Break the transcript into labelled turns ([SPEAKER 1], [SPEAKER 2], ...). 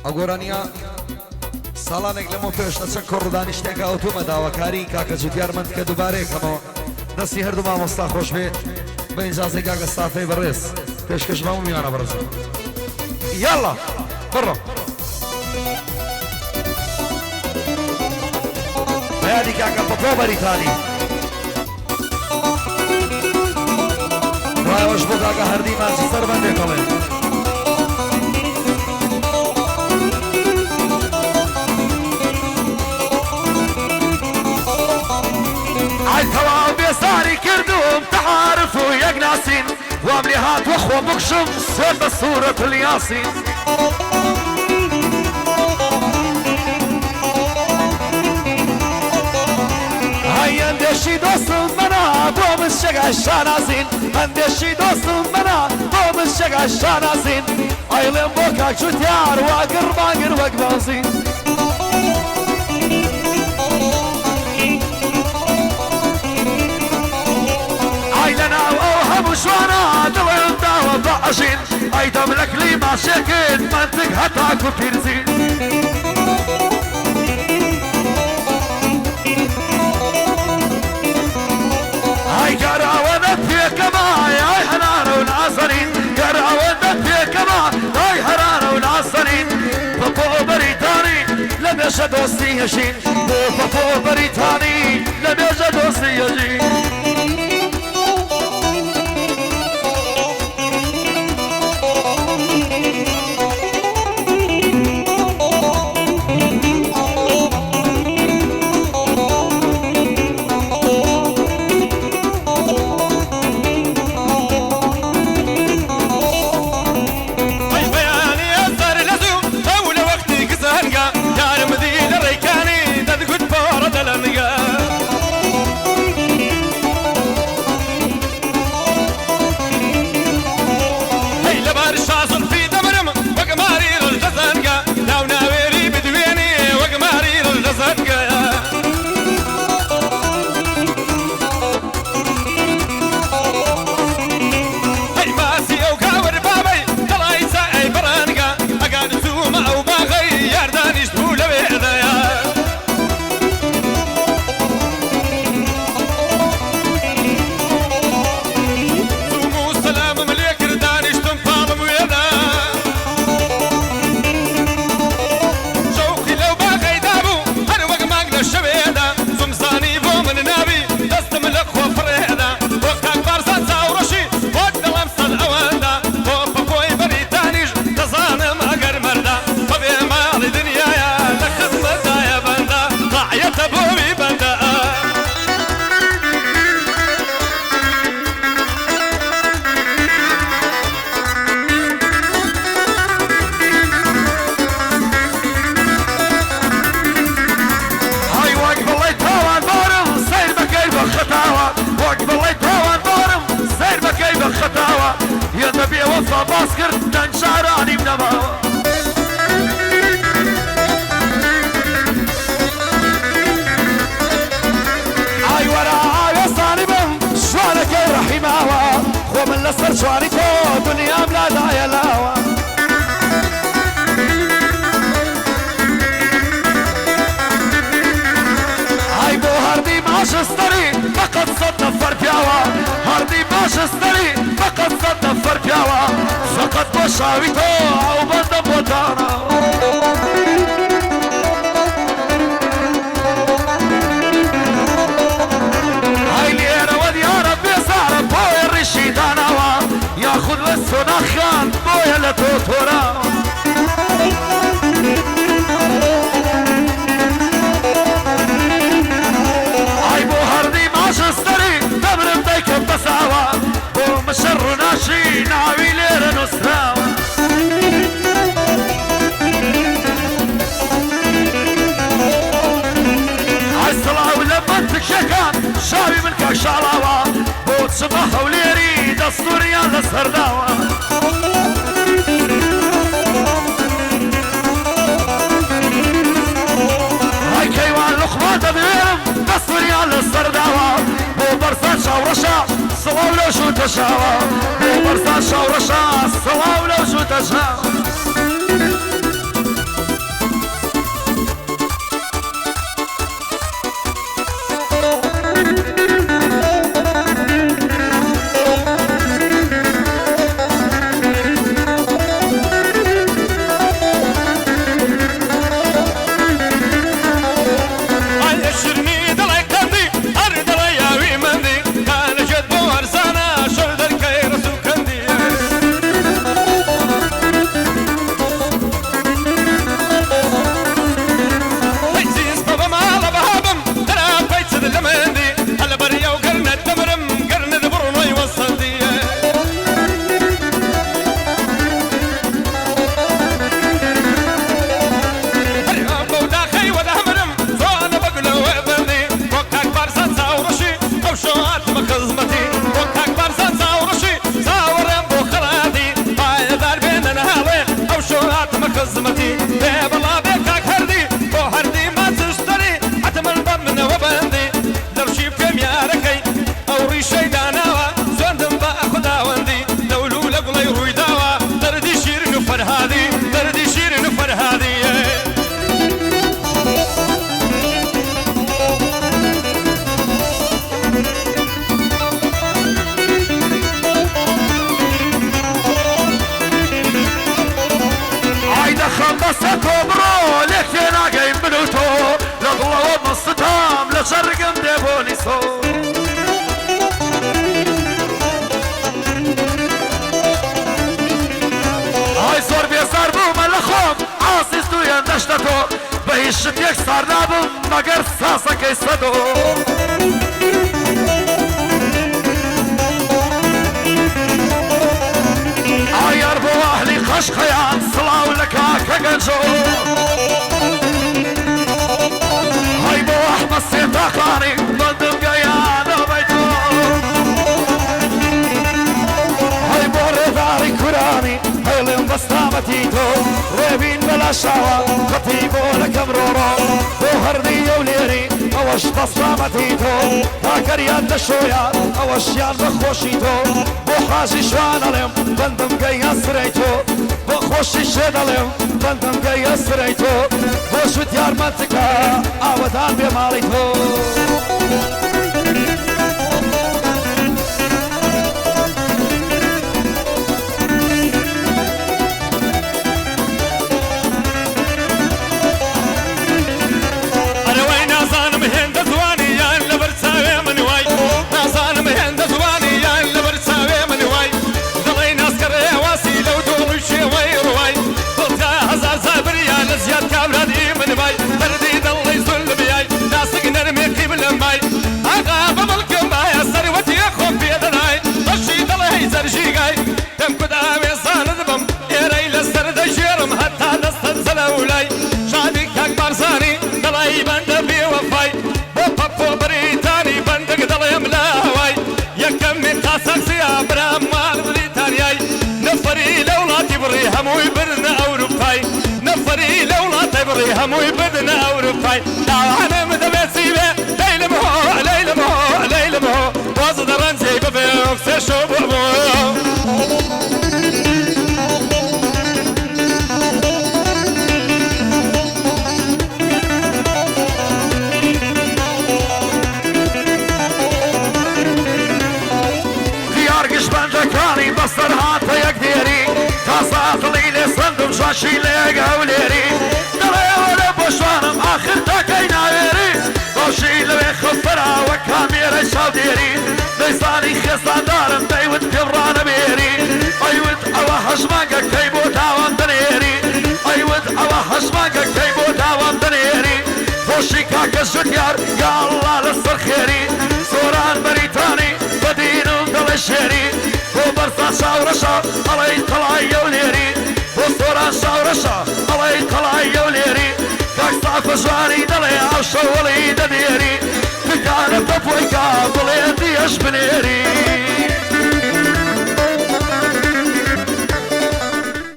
[SPEAKER 1] ئەگۆرانیا ساڵانێک لەمە پێشتە چەند کۆڕدانیشتێکە ئەوتومە داواکاری کاکە جوتیارمەند کە دووبارەیەکەمەوە دەستی هەردوو مامۆستا خۆش بێ بە ئینجازەی کاکە ستافەی بەڕێز پێشکەش بەمو میوانە بەڕێز یاڵا بڕۆ بەیادی کاکە پەپۆ بەریتانی دوایەوەش بۆ کاکە هەردی ماچی سەر بەندێکەڵێ
[SPEAKER 2] عالتوا بيساري كردوم تعارفوا يا قناسين واملي هات واخوة مقشم سر بصورة الياسين هيا اندشي دوست منا بوم الشقع الشانازين اندشي دوست منا بوم الشقع الشانازين ايلين بوكاك شتيار واقر باقر وقبازين عيلنا واوهم شوانا دوين داوة بعشين اي دملك لي ما شكل منطق هتاك وبيرزين هاي قراوة فيك ما هاي حنانة وناصرين قراوة فيك ما هاي حنانة وناصرين بابو بريطاني لم يشد دوستي يشين بابو بريطاني لم يشد دوستي يشين جەرگم دێ بۆنی سۆ ئای زۆر بێزار بوومە لە خۆم ئاسیست و هێندەشتە تۆ بە هیچ شتێک سار نابووم مەگەر ساسەکەی سەدۆ ئایار بۆ ئەهلی قەشقەیان سڵاو لە کاکە گەنجۆ های بۆ ئەحمەد سێتاقانی بەندم گەیانەوەی تۆ های بۆ ڕێداری کورانی هەیڵێم بەستامەتی تۆ ڕێبین بەلا شاوە قەتی بۆ لەکەم ڕۆڕۆ بۆ هەردی ئەو لێری ئەوەش بەستامەتی تۆ تاکەریان دەشۆیە ئەوەشیان بەخۆشی تۆ بۆ حاژی شوان ئەڵێم بەندم گەیە سرەی تۆ بۆ خۆشی شێ دەڵێم بەندم گەیە سرەی تۆ بۆ شوت یارمەتکە ئاوەدان بێ ماڵی تۆ هەمووی بدنە ئەوروپای داوانە مدەبێت سیبێ لەیلمۆ باز دەڕەنجێ ببێ سێشۆ بۆ دیار گشتبەنجەکانی بەسەر هاتە یەک دێری تا ساتڵی لێ سندم شاشی لێک هەولێری بۆشوانم آخر تاکەی ناوێری بۆشی لەوێ خۆفەراوە کامێرە چاودێری دەیزانی خێزاندارم دەیوت پێڕانە بێری ئەیوت ئەوە هەژمانگە کەی بۆ داوام دەنێری ئەیوت ئەوە هەژمانگە کەی بۆ داوام دەنێری خۆشی کاکە ژوتیار یاڵڵا لەسەر خێری سۆران بەریتانی بەدینم دەڵێ شێری بۆ بەرزان شاورەشە ئەڵەی قەڵای یەولێری بۆ سۆران شاورەشە ئەڵەی قەڵای یەولێری فجوانی دڵێ ئاشەوەڵی دەدێری بکانە بە بۆیکا بڵێ دیەش بنێری